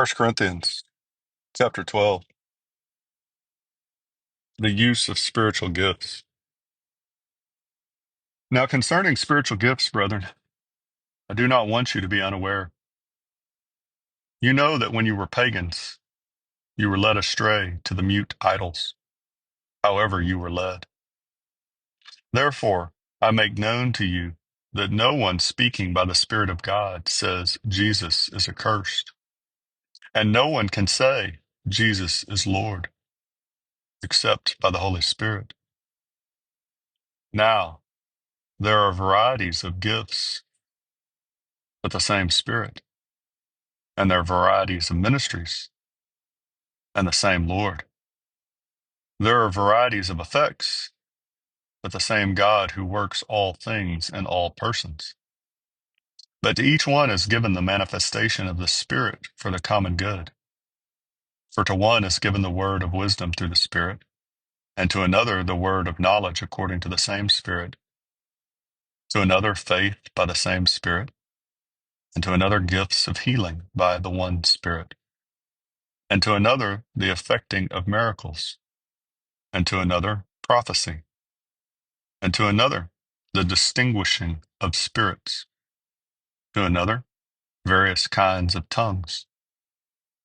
First Corinthians chapter 12, the use of spiritual gifts. Now concerning spiritual gifts, brethren, I do not want you to be unaware. You know that when you were pagans, you were led astray to the mute idols, however you were led. Therefore, I make known to you that no one speaking by the Spirit of God says Jesus is accursed, and no one can say Jesus is Lord, except by the Holy Spirit. Now, there are varieties of gifts, but the same Spirit, and there are varieties of ministries, and the same Lord. There are varieties of effects, but the same God who works all things in all persons. But to each one is given the manifestation of the Spirit for the common good. For to one is given the word of wisdom through the Spirit, and to another the word of knowledge according to the same Spirit, to another faith by the same Spirit, and to another gifts of healing by the one Spirit, and to another the effecting of miracles, and to another prophecy, and to another the distinguishing of spirits, to another various kinds of tongues,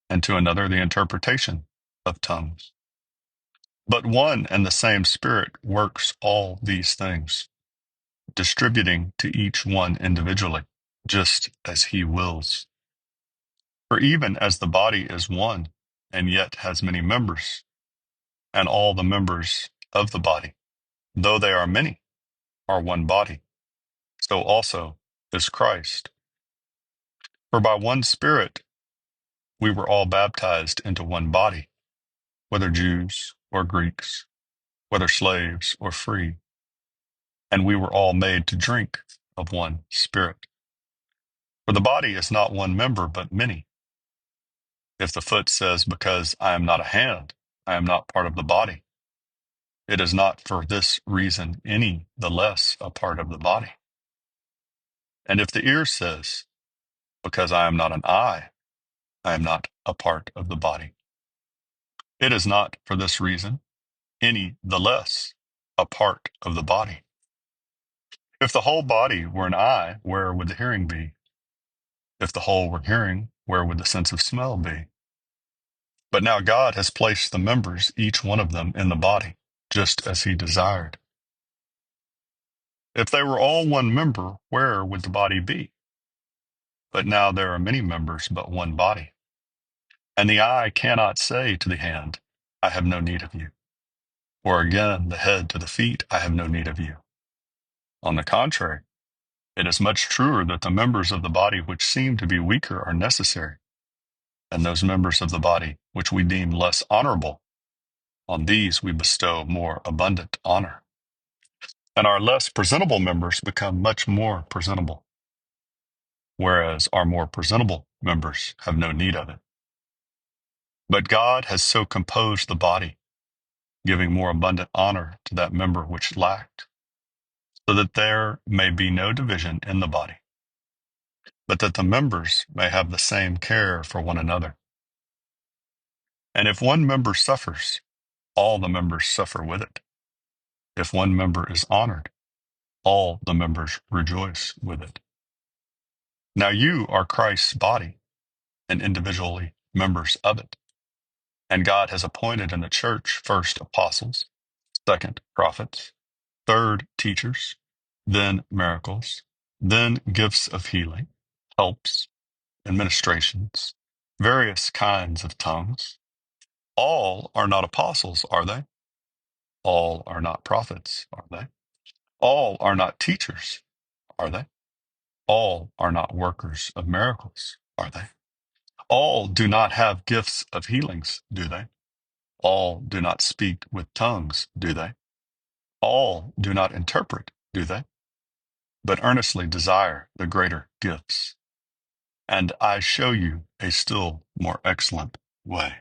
and to another the interpretation of tongues. But one and the same Spirit works all these things, distributing to each one individually, just as he wills. For even as the body is one, and yet has many members, and all the members of the body, though they are many, are one body, so also is Christ. For by one Spirit we were all baptized into one body, whether Jews or Greeks, whether slaves or free, and we were all made to drink of one Spirit. For the body is not one member, but many. If the foot says, because I am not a hand, I am not part of the body, it is not for this reason any the less a part of the body. And if the ear says, because I am not an eye, I am not a part of the body, it is not for this reason any the less a part of the body. If the whole body were an eye, where would the hearing be? If the whole were hearing, where would the sense of smell be? But now God has placed the members, each one of them, in the body, just as he desired. If they were all one member, where would the body be? But now there are many members, but one body. And the eye cannot say to the hand, I have no need of you. Or again, the head to the feet, I have no need of you. On the contrary, it is much truer that the members of the body which seem to be weaker are necessary, and those members of the body which we deem less honorable, on these we bestow more abundant honor. And our less presentable members become much more presentable, whereas our more presentable members have no need of it. But God has so composed the body, giving more abundant honor to that member which lacked, so that there may be no division in the body, but that the members may have the same care for one another. And if one member suffers, all the members suffer with it. If one member is honored, all the members rejoice with it. Now you are Christ's body, and individually members of it. And God has appointed in the church first apostles, second prophets, third teachers, then miracles, then gifts of healing, helps, administrations, various kinds of tongues. All are not apostles, are they? All are not prophets, are they? All are not teachers, are they? All are not workers of miracles, are they? All do not have gifts of healings, do they? All do not speak with tongues, do they? All do not interpret, do they? But earnestly desire the greater gifts. And I show you a still more excellent way.